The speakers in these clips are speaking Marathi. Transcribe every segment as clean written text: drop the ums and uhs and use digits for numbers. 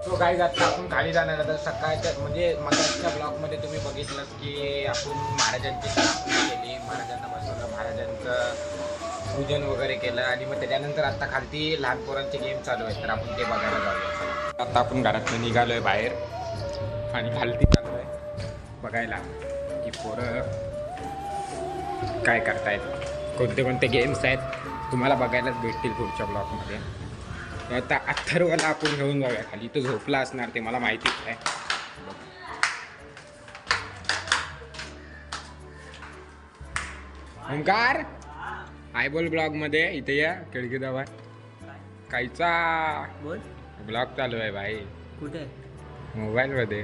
तो गाईज आता आपण खाली जाणार आता सकाळच्या म्हणजे मगाच्या ब्लॉगमध्ये तुम्ही बघितलं की आपण महाराजांची स्थापना केली, महाराजांना बसवलं, महाराजांचं पूजन वगैरे केलं आणि मग त्याच्यानंतर आता खालती लहान पोरांचे गेम चालू आहेत तर आपण ते बघायला जाऊया. आता आपण घरातून निघालोय बाहेर आणि खालती चाललोय बघायला की पोरं काय करतायत, कोणते कोणते गेम्स आहेत तुम्हाला बघायलाच भेटतील पुढच्या ब्लॉगमध्ये. आता अथर्वला आपण घेऊन जाऊया खाली, तो झोपला असणार ते मला माहितीच आहे. ओंकार आयबॉल ब्लॉगमध्ये इथे या, खिडकी दाबा. कायचा बोल ब्लॉग चालू आहे भाई. कुठे? मोबाईलमध्ये.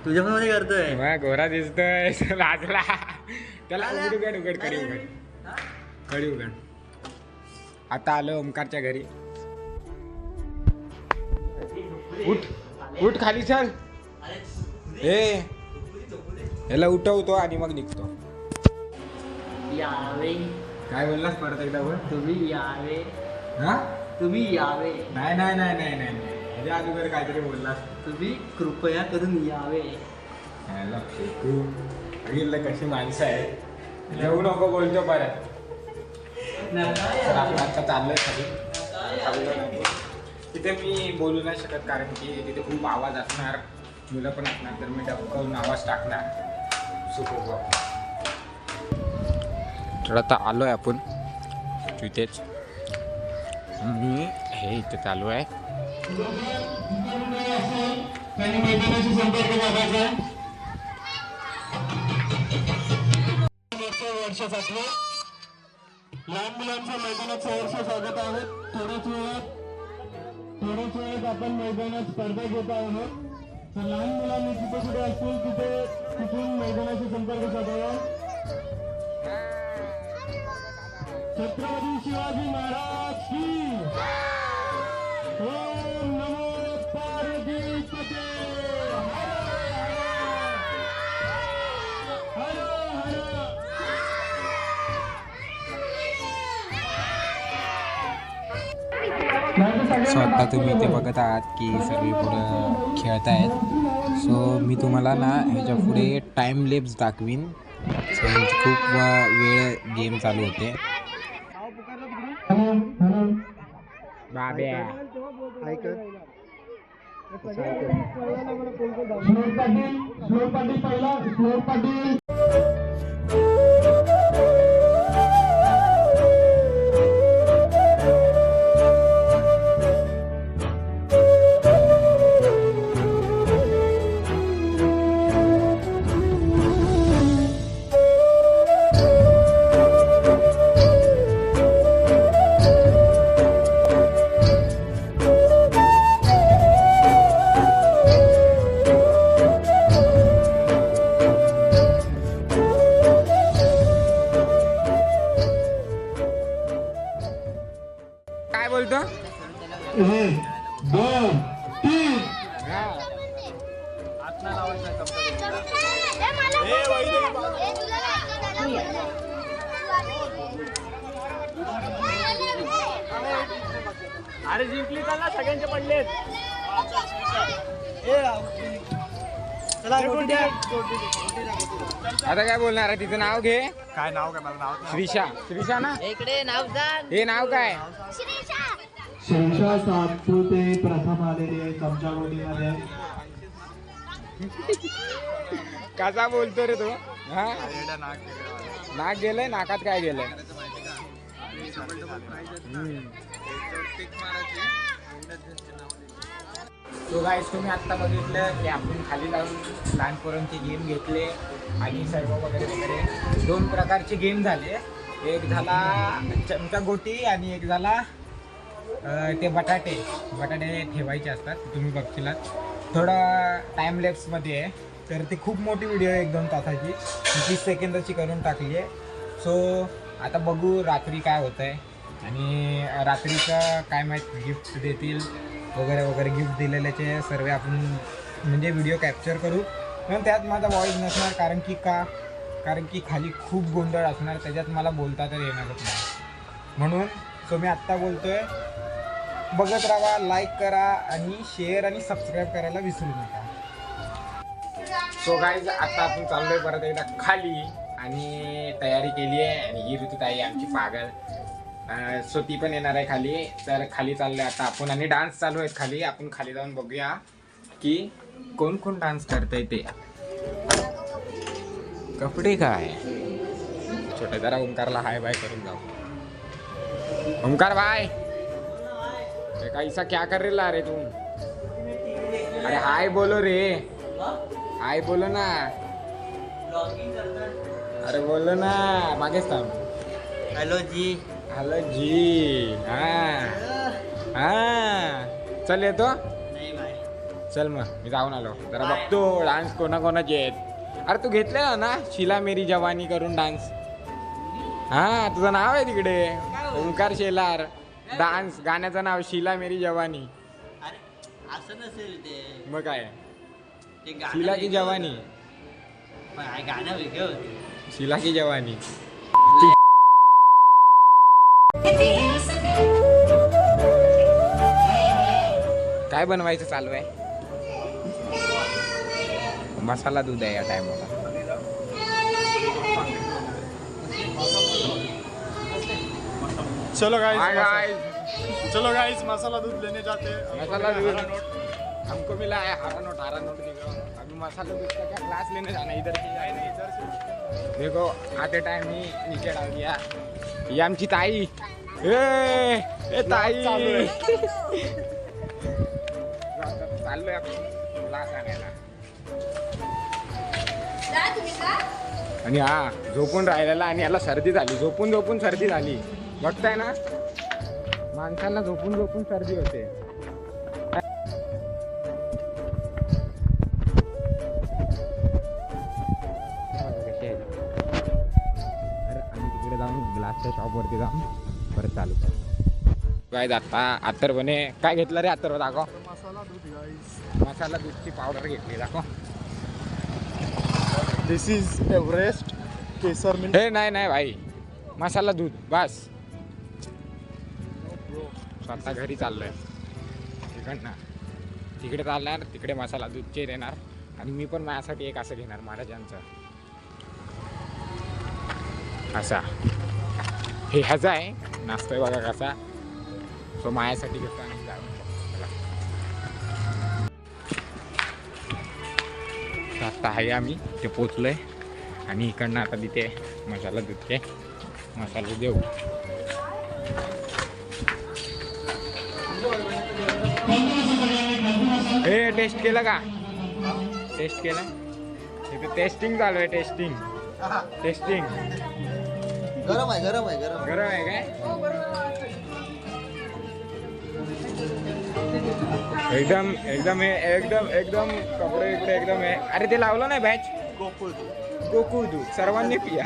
तुझ्या फोन मध्ये करतोय? मग गोरा दिसतोय लाजला. त्याला उघड कडी उघड. आता आलो ओंकारच्या घरी. उठ खाली चल. याला उठवतो आणि मग निघतो. यावे. काय बोललास परत एकदा बोल. तुम्ही यावे. हा तुम्ही यावे. नाही म्हणजे अगोदर काहीतरी बोललास. तुम्ही कृपया करून यावे. याला फेकू बघितलं कशी माणसं आहे. जेवू नको बोलतो परत. तर आपण आता चाललोय खाली. तिथे मी बोलू नाही शकत कारण की तिथे खूप आवाज असणार, मुलं पण असणार, तर मी डबकवून आवाज टाकणार. सुखो. तर आता आलोय आपण तिथेच. मी हे इथे चालू आहे. वर्षासाठी लहान मुलांच्या मैदानात सहर्ष स्वागत आहे. थोड्याच वेळात आपण मैदानात स्पर्धा घेत आहोत. तर लहान मुलांनी कुठे कुठे असतील तिथून मैदानाशी संपर्क साधावा. छत्रपती शिवाजी महाराज की ओम नमो पार्वतीपते. हर हर. सो आता तुम्ही इथे बघत आहात की सगळी पुढं खेळत आहेत. सो मी तुम्हाला ना ह्याच्या पुढे टाइम लेप्स दाखवीन. सो खूप वेळ गेम चालू होते. बाब्या काय बोलतो? 1 2 3. अरे जिंकली चला, सगळ्यांचे पडलेत. आता काय बोलणार आहे? तिचं नाव घे. काय नाव? काय मला नाव? श्रीषा ना. इकडे नाव सांग. हे नाव काय? शिक्षा सातपुते प्रथम आलेले चमचागोटीमध्ये. कसा बोलतो रे तो? हा नाक गेलंय. नाकात काय गेलंय? सो गाईस तुम्ही आत्ता बघितलं की आपण खाली जाऊन लहान पोरांचे गेम घेतले आणि सर्व वगैरे 2 प्रकारचे गेम झाले. एक झाला चमचा गोटी आणि एक झाला ते बटाटे ठेवायचे असतात. तुम्ही बघशील थोडं टाइम लेप्समध्ये आहे. तर ती खूप मोठी व्हिडिओ आहे, 1-2 तासाची. 30 सेकंदाची करून टाकली आहे. सो आता बघू रात्री काय होतं आहे आणि रात्रीचं काय माहीत गिफ्ट देतील वगैरे. गिफ्ट दिलेल्याचे सर्व आपण म्हणजे व्हिडिओ कॅप्चर करू. पण त्यात माझा वॉईस नसणार कारण की खाली खूप गोंधळ असणार, त्याच्यात मला बोलता तर येणारच नाही. म्हणून सो मी आत्ता बोलतोय बघत राहा, लाईक करा आणि शेअर आणि सबस्क्राईब करायला विसरू नका. सो गाईज आता आपण चाललोय परत एकदा खाली आणि तयारी केली आहे आणि ही ऋतुताई आमची पागल. सो ती पण येणार आहे खाली. तर खाली चाललोय आता आपण आणि डान्स चालू आहेत खाली. आपण खाली जाऊन बघूया की कोण कोण डान्स करतंय ते. कपडे काय छोटे, जरा ओंकारला हाय बाय करून जाऊ. ओंकार भाई कैसा क्या कर रहा रे तुम? अरे हाय बोलो रे, हाय बोलो ना. अरे बोलो ना, मागेच थांब. हॅलो जी. हॅलो जी. हा चल येतो. नाही भाई. चल मग मी जाऊन आलो. जरा बघतो डान्स कोणाकोणाचे आहेत. अरे तू घेतलेला ना शिला मेरी जवानी करून डान्स? हा तुझं नाव आहे तिकडे ओंकार शेलार. डान्स गाण्याचं नाव शिला मेरी जवानी. अरे असं नसेल ते. मग काय ते गाणं शिला की वेगळं जवानी? होतं. पण हे गाणं वेगळं होतं. शिला की जवानी. काय बनवायचं चालू आहे? मसाला दूध आहे या टायमाला. चलो हाय गाइस, गाइस, चलो गाइस, मसाला दूध लेने जाते हैं. मसाला दूध हमको मिला है. हरा नोट दिखो. अभी मसाला दूध का क्या क्लास लेने जाना है इधर से. नहीं, इधर से. देखो आते टाइम ही नीचे डाल दिया. ये आमची ताई. ए ताई चाललोय आपण क्लास आणायला. आणि हा झोपून राहिलेला आणि याला सर्दी झाली. झोपून सर्दी झाली. बघताय ना माणसांना झोपून सर्दी होते. आम्ही तिकडे जाऊन ग्लासच्या शॉपवरती जाऊन परत चालू करू. काय आता अत्तरवने काय घेतलं रे? अत्तरव दाखव. मसाला दूध गाइस. मसाला दूधची पावडर घेतली दाखव. दिस इज एव्हरेस्ट केसर मिल्क. हे नाही भाई मसाला दूध बस. स्वतः घरी चाललोय तिकडनं. तिकडे चालणार, तिकडे मसाला दूधचे देणार आणि मी पण माझ्यासाठी एक असं घेणार महाराजांचं असा. हे ह्याचा आहे नाचतोय बघा कसा. तो माझ्यासाठी घेतो आणि जाऊन आता आहे आम्ही ते पोचलोय आणि इकडनं आता तिथे मसाला दूधचे मसाले देऊ. हे टेस्ट केलं का? टेस्ट केलं? इथे टेस्टिंग चालू आहे. टेस्टिंग गरम आहे. गरम आहे काय? एकदम कपडे इकडे एकदम आहे. अरे ते लावलं नाही बॅच. गोकुळ दूध सर्वांनी पिया.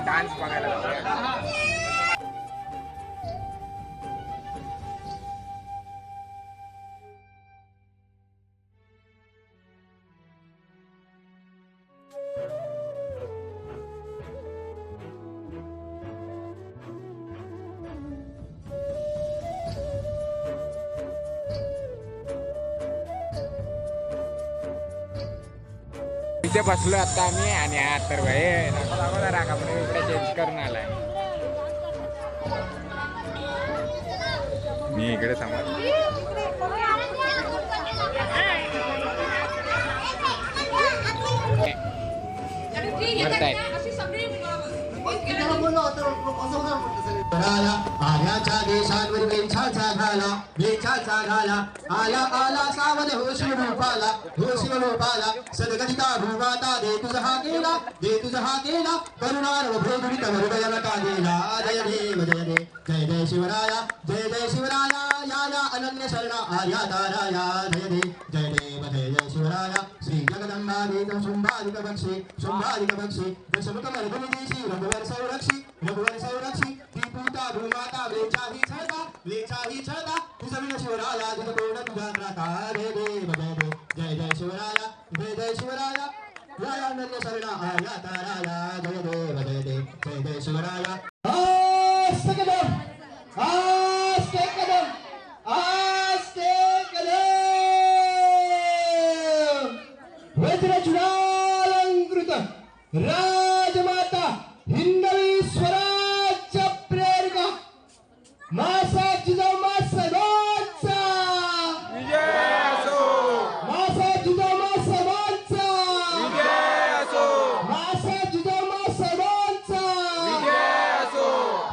डान्स बघायला जाऊया. इथे बसलो आता आम्ही आणि तर जरा कपडे इकडे चेंज करून आलाय. मी इकडे समोर आल्याच्या देशांवर वेछाचा घाला आला आला सावध हो शिवरूपाला सदगदिता भूमाता दे तुझा हा केला करुणार भोगुरित हृदयाला कादेला. जय देव जय शिवराया या अनन्य शरणा आर्या ताराया. जय देव जय शिवराया श्री जगदंबा देव शुंभारिक बक्षी दशमुख मर्दनी देशी रघुवर संरक्षी त्रिपुता भूमाता वेचाही छळता तुझविण शिवराया जिन कोण तुझा राखा. जय देव जय शिवराया या अनन्य शरणा आर्या ताराया. जय देव जय शिवराया. कदम आस्ते कदम आस्ते कदम वज्रचूडालंकृत राजमाता हिंदवी स्वराज्य प्रेरिका मासाहेब जिजाऊ साहेबांचा मासाहेब जिजाऊ साहेबांचा मासाहेब जिजाऊ साहेबांचा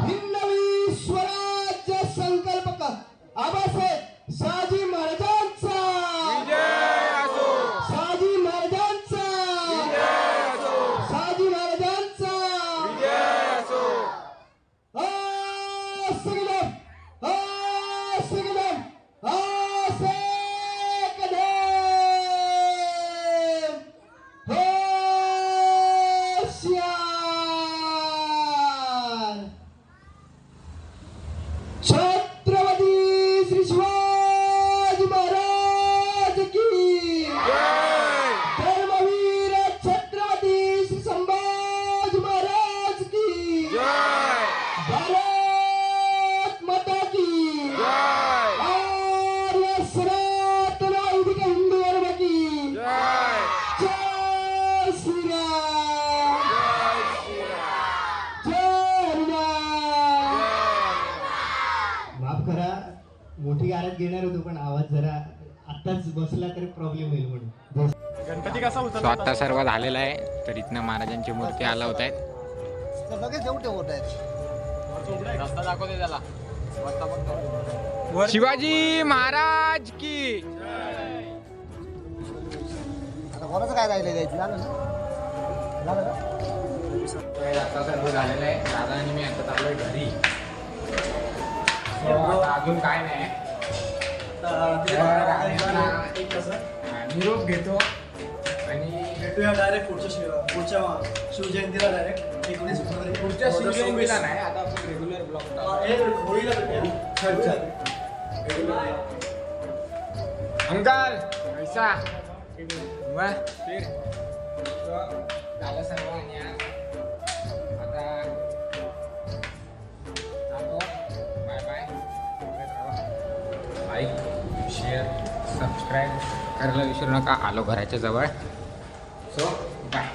हिंदवी स्वराज्य संकल्पक आबासाहेब शहाजी महाराजांचा शहाजी महाराजांचा शहाजी महाराजांचा सगळं सगळं छत्रपती श्री शिवाजी महाराज की धर्मवीर छत्रपती श्री संभाजी महाराज की भारत माता की आर्य सनातन वैदिक हिंदू धर्म की जय श्री राम जय हरिराम. माफ करा मोठी गाण्यात घेणार होतो पण आवाज जरा आताच बसला तर प्रॉब्लेम होईल म्हणून. सो आता सर्व झालेलं आहे. तर इथनं महाराजांची मूर्ती आला होत आहेत. शिवाजी महाराज की कोणाचं काय राहिलं आता सर्व झालेलं आहे. दादा आणि मी आता चाललोय घरी. So, आता अजून काय नाही. निरोप घेतो आणि भेटूया डायरेक्ट पुढच्या शिवजयंतीला डायरेक्ट 19 फेब्रुवारी पुढच्या शिवजयंतीला नाही. आता आपण रेग्युलर ब्लॉग होळीला भेटूया. अंकल पैसा मग फिर So, झालं सर्व आणि आता जातो. Bye bye. Like share subscribe करायला विसरू नका. आलो घराच्या जवळ. So bye.